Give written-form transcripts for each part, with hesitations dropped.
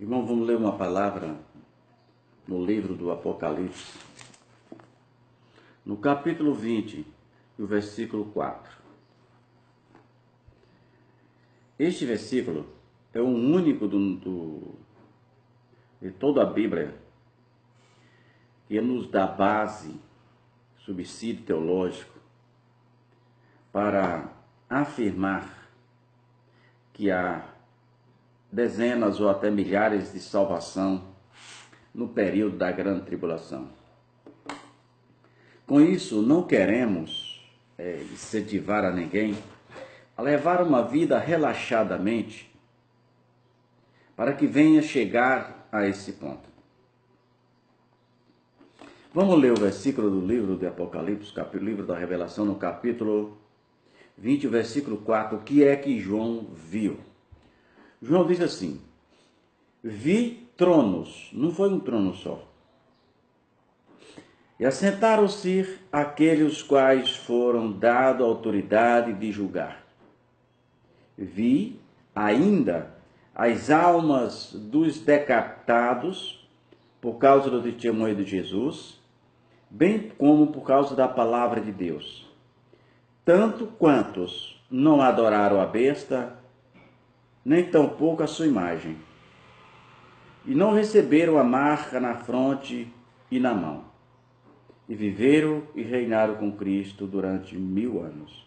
Irmão, vamos ler uma palavra no livro do Apocalipse, no capítulo 20, o versículo 4. Este versículo é o único de toda a Bíblia que nos dá base, subsídio teológico, para afirmar que há dezenas ou até milhares de salvação no período da grande tribulação. Com isso, não queremos incentivar a ninguém a levar uma vida relaxadamente para que venha chegar a esse ponto. Vamos ler o versículo do livro de Apocalipse, livro da Revelação, no capítulo 20, o versículo 4. O que é que João viu? João diz assim: vi tronos, não foi um trono só, e assentaram-se aqueles quais foram dado a autoridade de julgar. Vi ainda as almas dos decapitados por causa do testemunho de Jesus, bem como por causa da palavra de Deus, tanto quantos não adoraram a besta, nem tampouco a sua imagem, e não receberam a marca na fronte e na mão, e viveram e reinaram com Cristo durante 1000 anos.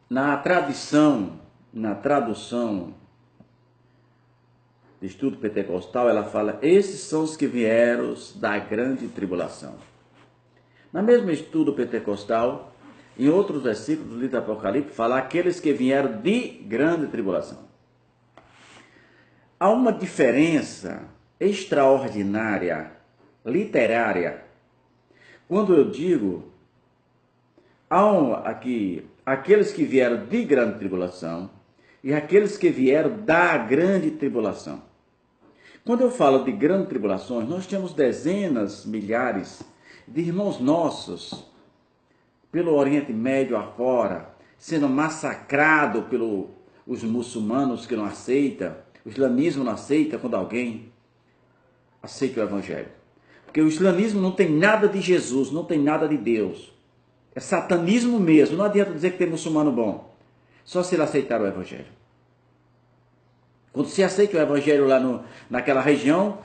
Na tradução de estudo pentecostal, ela fala: esses são os que vieram da grande tribulação. Na mesma estudo pentecostal, em outros versículos do livro do Apocalipse, fala aqueles que vieram de grande tribulação. Há uma diferença extraordinária, literária, quando eu digo aqui aqueles que vieram de grande tribulação e aqueles que vieram da grande tribulação. Quando eu falo de grandes tribulações, nós temos dezenas, milhares de irmãos nossos pelo Oriente Médio afora, sendo massacrado pelos muçulmanos que não aceitam, o islamismo não aceita quando alguém aceita o Evangelho. Porque o islamismo não tem nada de Jesus, não tem nada de Deus. É satanismo mesmo, não adianta dizer que tem muçulmano bom, só se ele aceitar o Evangelho. Quando se aceita o Evangelho lá naquela região,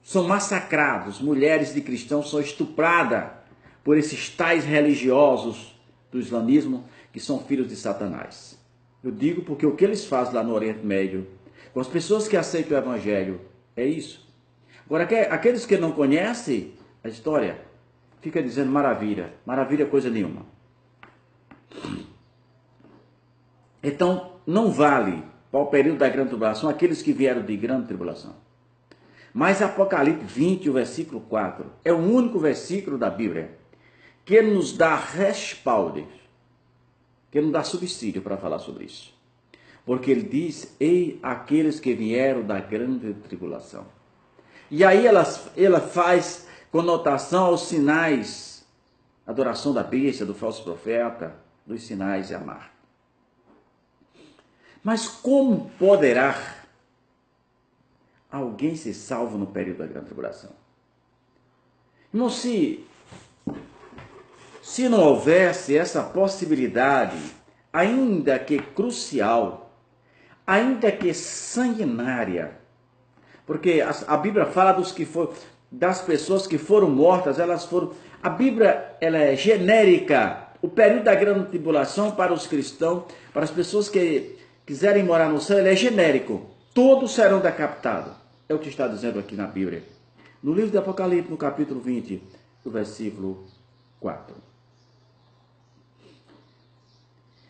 são massacrados, mulheres de cristãos são estupradas por esses tais religiosos do islamismo que são filhos de Satanás. Eu digo porque o que eles fazem lá no Oriente Médio, com as pessoas que aceitam o Evangelho, é isso. Agora, aqueles que não conhecem a história, fica dizendo maravilha, maravilha coisa nenhuma. Então, não vale para o período da grande tribulação aqueles que vieram de grande tribulação. Mas Apocalipse 20, o versículo 4, é o único versículo da Bíblia que nos dá respaldo, que nos dá subsídio para falar sobre isso. Porque ele diz: ei, aqueles que vieram da grande tribulação. E aí ela faz conotação aos sinais, adoração da besta, do falso profeta, dos sinais e a marca. Mas como poderá alguém ser salvo no período da grande tribulação? Irmão, se não houvesse essa possibilidade, ainda que crucial, ainda que sanguinária, porque a Bíblia fala das pessoas que foram mortas, a Bíblia ela é genérica. O período da grande tribulação para os cristãos, para as pessoas que quiserem morar no céu, ele é genérico. Todos serão decapitados. É o que está dizendo aqui na Bíblia. No livro de Apocalipse, no capítulo 20, o versículo 4.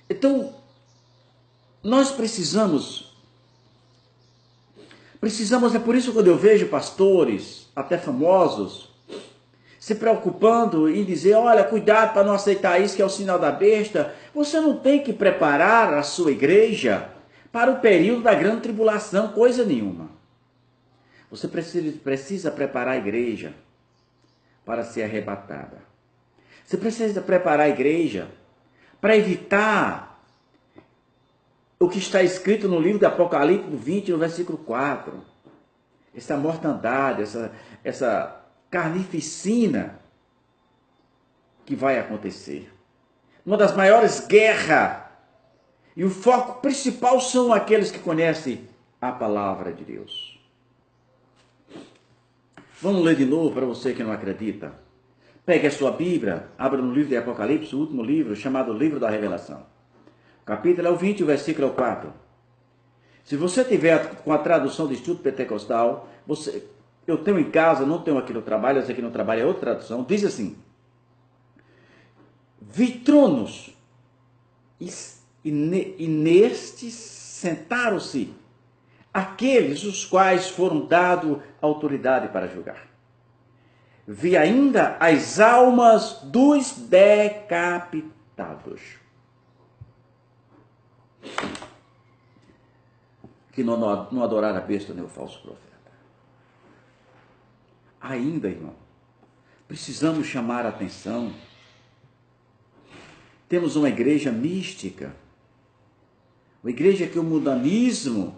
Então, nós precisamos, é por isso que quando eu vejo pastores, até famosos, se preocupando em dizer: olha, cuidado para não aceitar isso que é o sinal da besta. Você não tem que preparar a sua igreja para o período da grande tribulação, coisa nenhuma. Você precisa preparar a igreja para ser arrebatada. Você precisa preparar a igreja para evitar o que está escrito no livro do Apocalipse 20, no versículo 4. Essa mortandade, essa carnificina que vai acontecer. Uma das maiores guerras. E o foco principal são aqueles que conhecem a palavra de Deus. Vamos ler de novo para você que não acredita. Pegue a sua Bíblia, abra no livro de Apocalipse, o último livro, chamado Livro da Revelação. O capítulo é o 20, o versículo é o 4. Se você tiver com a tradução de estudo pentecostal, eu tenho em casa, não tenho aqui no trabalho, essa aqui no trabalho é outra tradução, diz assim: vi tronos, e nestes sentaram-se aqueles os quais foram dado autoridade para julgar. Vi ainda as almas dos decapitados, que não adoraram a besta nem o falso profeta. Ainda, irmão, precisamos chamar a atenção. Temos uma igreja mística, uma igreja que o mundanismo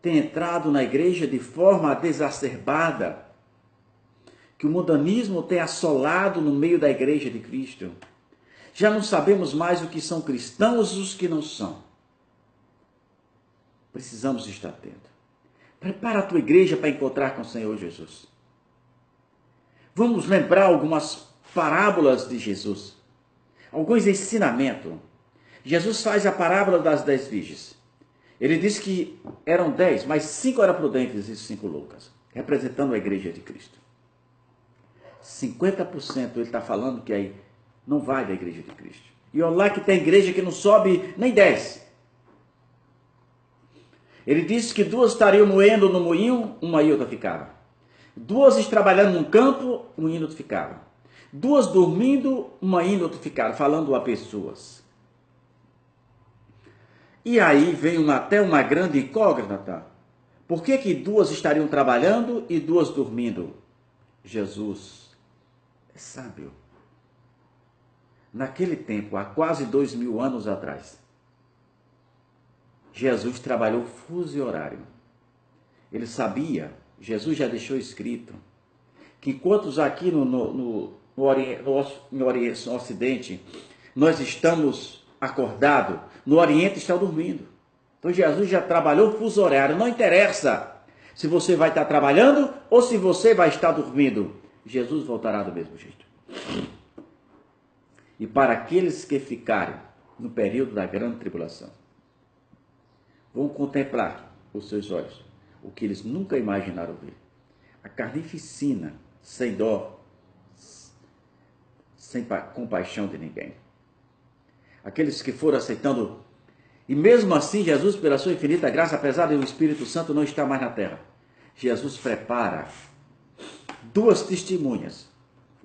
tem entrado na igreja de forma desacerbada, que o mundanismo tem assolado no meio da igreja de Cristo. Já não sabemos mais o que são cristãos e os que não são. Precisamos estar atentos. Prepara a tua igreja para encontrar com o Senhor Jesus. Vamos lembrar algumas parábolas de Jesus. Alguns ensinamentos. Jesus faz a parábola das 10 virgens. Ele diz que eram 10, mas 5 eram prudentes e 5 loucas, representando a igreja de Cristo. 50% ele está falando que aí não vai da igreja de Cristo. E olha lá que tem igreja que não sobe nem 10. Ele disse que 2 estariam moendo no moinho, uma e outra ficava. 2 trabalhando num campo, uma e outra ficava. 2 dormindo, uma e outra ficava, falando a pessoas. E aí vem até uma grande incógnita. Por que 2 estariam trabalhando e 2 dormindo? Jesus é sábio. Naquele tempo, há quase 2000 anos atrás, Jesus trabalhou fuso horário. Ele sabia, Jesus já deixou escrito, que enquanto aqui no Ocidente nós estamos acordados, no Oriente estão dormindo. Então Jesus já trabalhou fuso horário. Não interessa se você vai estar trabalhando ou se você vai estar dormindo. Jesus voltará do mesmo jeito. E para aqueles que ficarem no período da grande tribulação, vão contemplar os seus olhos o que eles nunca imaginaram ver. A carnificina, sem dó, sem compaixão de ninguém. Aqueles que foram aceitando, e mesmo assim Jesus, pela sua infinita graça, apesar de o Espírito Santo não estar mais na terra, Jesus prepara 2 testemunhas.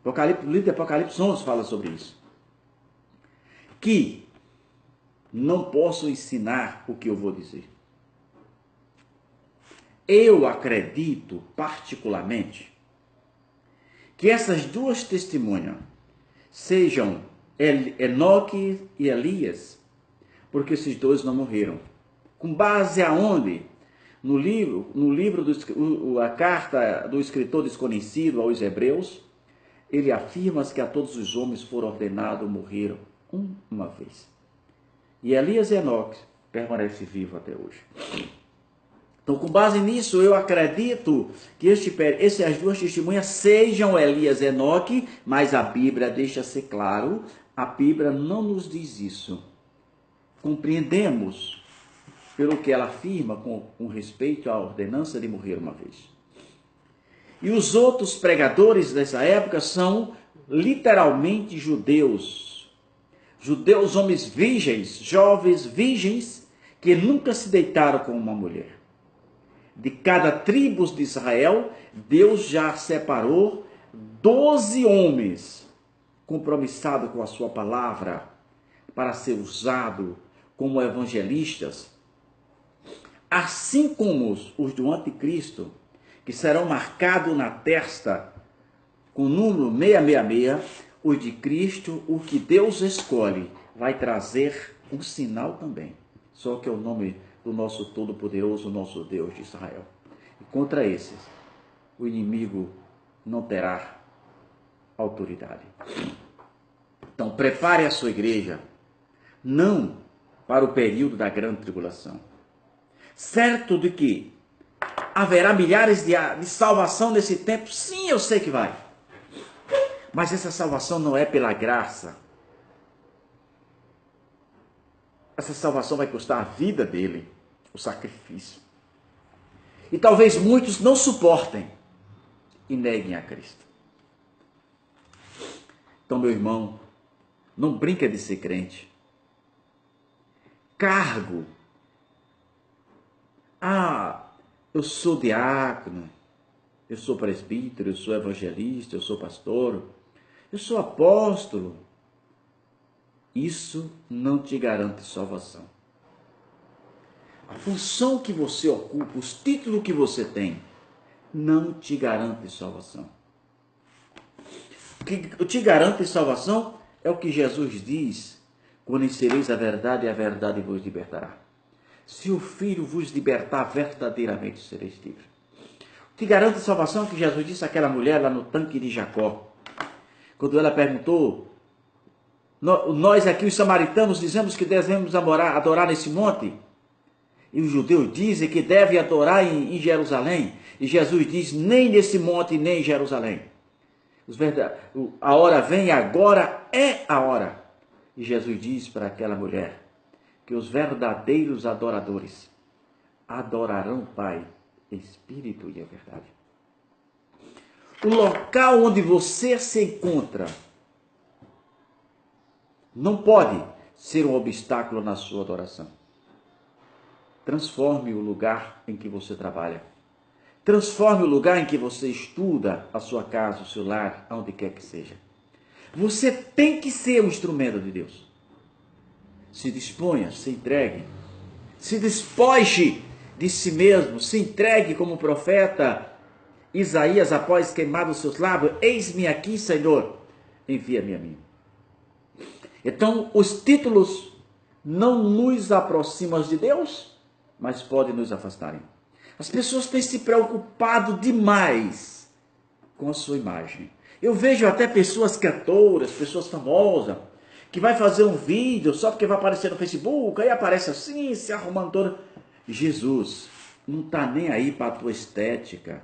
O livro de Apocalipse 11 fala sobre isso. Que não posso ensinar o que eu vou dizer. Eu acredito particularmente que essas 2 testemunhas sejam Enoque e Elias, porque esses 2 não morreram. Com base aonde? No livro a carta do escritor desconhecido aos Hebreus, ele afirma que a todos os homens foram ordenados morrer uma vez. E Elias e Enoque permanecem vivos até hoje. Então, com base nisso, eu acredito que essas 2 testemunhas sejam Elias e Enoque, mas a Bíblia deixa ser claro, a Bíblia não nos diz isso. Compreendemos pelo que ela afirma com respeito à ordenança de morrer uma vez. E os outros pregadores dessa época são literalmente judeus. Judeus, homens virgens, jovens virgens, que nunca se deitaram com uma mulher. De cada tribo de Israel, Deus já separou 12 homens compromissados com a sua palavra para ser usado como evangelistas, assim como os do anticristo, que serão marcados na testa com o número 666, os de Cristo, o que Deus escolhe, vai trazer um sinal também. só que é o nome do nosso Todo-Poderoso, nosso Deus de Israel. E contra esses, o inimigo não terá autoridade. Então, prepare a sua igreja, não para o período da grande tribulação. Certo de que haverá milhares de salvação nesse tempo, sim, eu sei que vai. Mas essa salvação não é pela graça. Essa salvação vai custar a vida dele, o sacrifício. E talvez muitos não suportem e neguem a Cristo. Então, meu irmão, não brinca de ser crente. Cargo. Eu sou diácono, eu sou presbítero, eu sou evangelista, eu sou pastor, eu sou apóstolo. Isso não te garante salvação. A função que você ocupa, os títulos que você tem, não te garante salvação. O que te garante salvação é o que Jesus diz: conhecereis a verdade vos libertará. Se o Filho vos libertar, verdadeiramente sereis livres. O que garante salvação é o que Jesus disse àquela mulher lá no tanque de Jacó. Quando ela perguntou: nós aqui os samaritanos dizemos que devemos adorar nesse monte, e os judeus dizem que devem adorar em Jerusalém. E Jesus diz: nem nesse monte, nem em Jerusalém. A hora vem, agora é a hora. E Jesus diz para aquela mulher que os verdadeiros adoradores adorarão o Pai, Espírito e a verdade. O local onde você se encontra não pode ser um obstáculo na sua adoração. Transforme o lugar em que você trabalha. Transforme o lugar em que você estuda, a sua casa, o seu lar, aonde quer que seja. Você tem que ser um instrumento de Deus. Se disponha, se entregue. Se despoje de si mesmo, se entregue como o profeta Isaías após queimar os seus lábios. Eis-me aqui, Senhor, envia-me a mim. Então, os títulos não nos aproximam de Deus, mas podem nos afastarem. As pessoas têm se preocupado demais com a sua imagem. Eu vejo até pessoas cantoras, pessoas famosas, que vai fazer um vídeo só porque vai aparecer no Facebook, aí aparece assim, se arrumando toda. Jesus não está nem aí para a tua estética,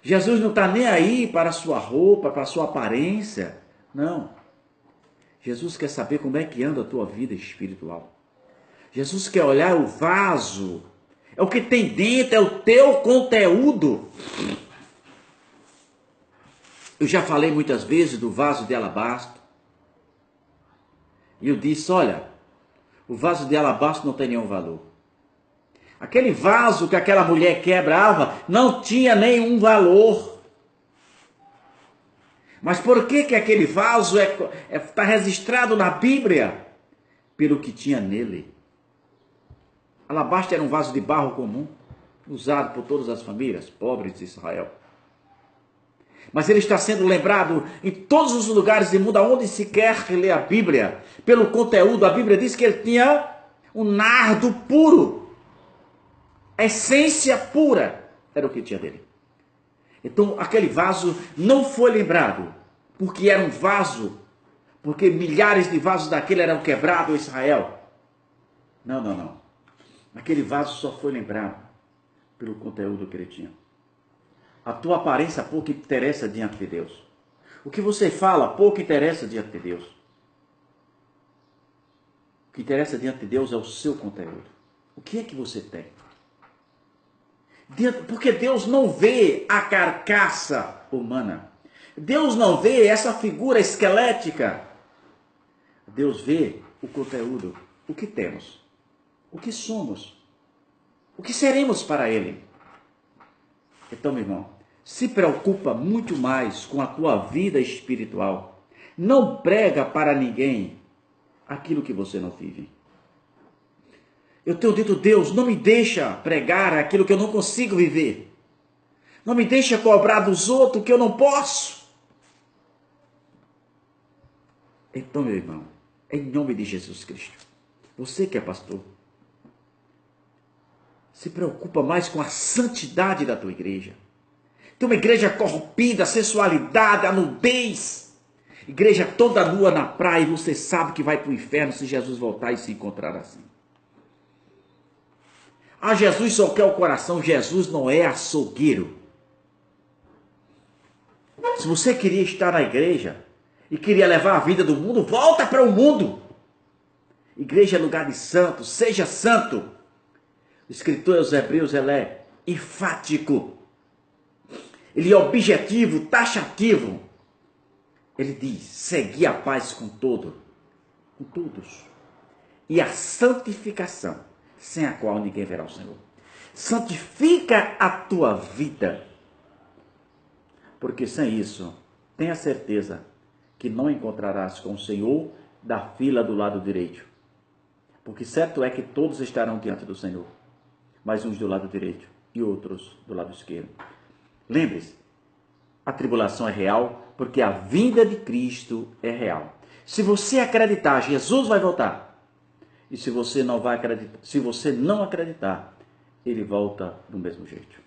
Jesus não está nem aí para a sua roupa, para a sua aparência. Não. Jesus quer saber como é que anda a tua vida espiritual. Jesus quer olhar o vaso. É o que tem dentro, é o teu conteúdo. Eu já falei muitas vezes do vaso de alabastro. E eu disse, olha, o vaso de alabastro não tem nenhum valor. Aquele vaso que aquela mulher quebrava não tinha nenhum valor. Mas por que aquele vaso está registrado na Bíblia? Pelo que tinha nele. Alabastro era um vaso de barro comum, usado por todas as famílias pobres de Israel. Mas ele está sendo lembrado em todos os lugares do mundo, onde se quer ler a Bíblia. Pelo conteúdo, a Bíblia diz que ele tinha um nardo puro. A essência pura era o que tinha dele. Então, aquele vaso não foi lembrado, porque era um vaso, porque milhares de vasos daquele eram quebrados em Israel. Não. Aquele vaso só foi lembrado pelo conteúdo que ele tinha. A tua aparência pouco interessa diante de Deus. O que você fala pouco interessa diante de Deus. O que interessa diante de Deus é o seu conteúdo. O que é que você tem? Porque Deus não vê a carcaça humana. Deus não vê essa figura esquelética. Deus vê o conteúdo. O que temos? O que somos? O que seremos para Ele? Então, meu irmão, se preocupa muito mais com a tua vida espiritual. Não prega para ninguém aquilo que você não vive. Eu tenho dito, Deus, não me deixa pregar aquilo que eu não consigo viver. Não me deixa cobrar dos outros que eu não posso. Então, meu irmão, em nome de Jesus Cristo, Você que é pastor, se preocupa mais com a santidade da tua igreja. Tem uma igreja corrompida, a sensualidade, a nudez. Igreja toda nua na praia e você sabe que vai para o inferno se Jesus voltar e se encontrar assim. Ah, Jesus só quer o coração. Jesus não é açougueiro. Se você queria estar na igreja e queria levar a vida do mundo, volta para o mundo. Igreja é lugar de santo, seja santo. O escritor aos Hebreus, ele é enfático. Ele é objetivo, taxativo. Ele diz, segui a paz com todos. E a santificação, sem a qual ninguém verá o Senhor. Santifica a tua vida. Porque sem isso, tenha certeza que não encontrarás com o Senhor da fila do lado direito. Porque certo é que todos estarão diante do Senhor, mas uns do lado direito e outros do lado esquerdo. Lembre-se, a tribulação é real porque a vinda de Cristo é real. Se você acreditar, Jesus vai voltar. E se você não acreditar, ele volta do mesmo jeito.